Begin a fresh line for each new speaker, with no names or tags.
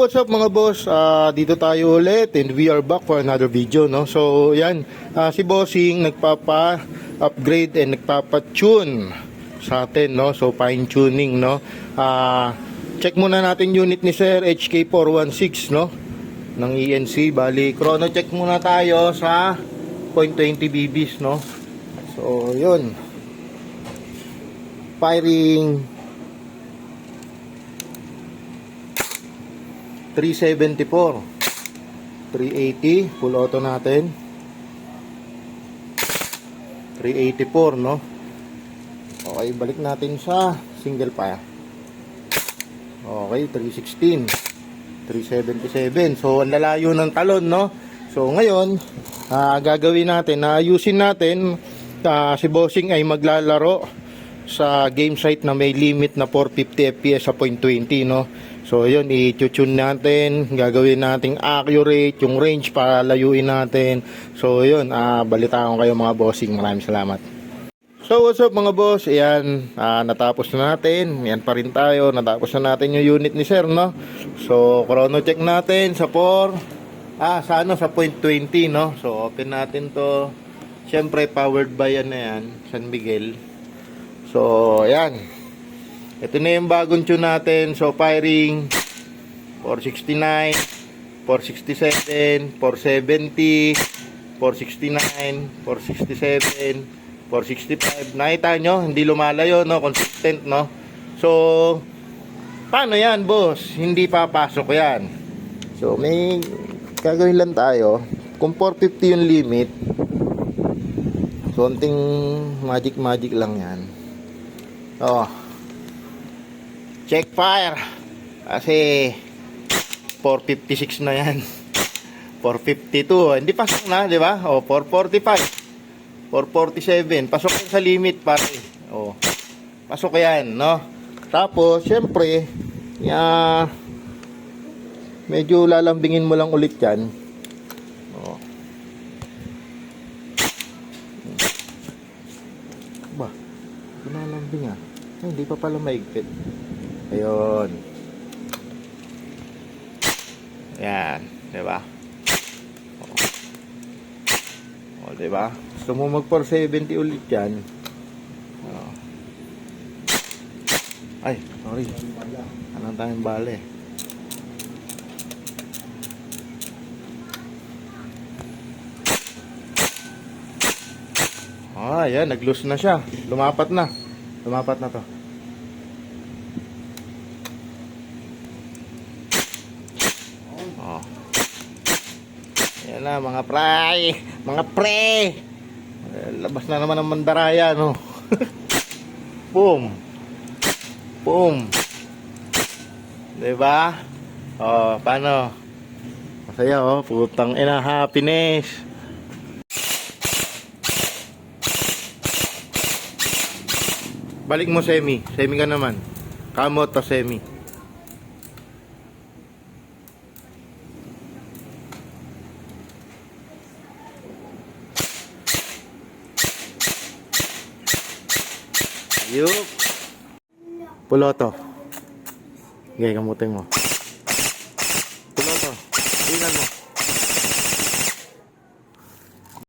what's up mga boss? Dito tayo ulit and we are back for another video, no? So, yan, si Bossing nagpapa-upgrade and nagpapa-tune sa atin, no? So, fine-tuning, no? Check muna natin unit ni Sir HK416, no? Ng ENC. Bali, chrono check muna tayo sa 0.20 BBs, no? So, yun. Firing 374, 380, full auto natin, 384, no? Okay, balik natin sa single fire. Okay, 316, 377. So, ang lalayo ng talon, no? So, ngayon, gagawin natin, ayusin natin, si Bossing ay maglalaro sa game site na may limit na 450 FPS sa 0.20, no? So, yun, i-tune natin, gagawin nating accurate yung range para layuin natin. So, yun, balitaan ko kayo mga bossing. Maraming salamat. So, what's up mga boss? Ayan, natapos na natin. Ayan pa rin tayo. Natapos na natin yung unit ni Sir, no? So, chrono check natin sa 4. Sa 0.20, no? So, open natin to. Siyempre, powered by San Miguel. So, ayan. Ito na yung bagong tune natin. So, firing 469, 467, 470, 469, 467, 465. Nakita nyo? Hindi lumalayo, no? Consistent, no? So, paano yan, boss? Hindi papasok yan. So, may gagawin lang tayo. Kung 450 yung limit, konting magic lang yan. Check fire. Kasi 456 na yan. 452. Hindi pasok na, di ba? 445. 447. Pasok yan sa limit, pare. Pasok yan, no? Tapos, syempre, medyo lalambingin mo lang ulit yan. Lalambing hindi pa pala maigpit. Ayun. Yan, 'di ba? O, 'di ba? Gusto mo mag 470 ulit 'yan. Ay, sorry. Anong tayong bale? Yan, nag-loose na siya. Lumapat na to. Yan na mga pre. Labas na naman ang mandaraya, no? Boom. Diba? Paano? Masaya, putang ina, happiness. Balik mo semi ka naman. Kamot pa semi. Yup. Puloto. Gaya kamutin mo. Puloto. Tingnan mo.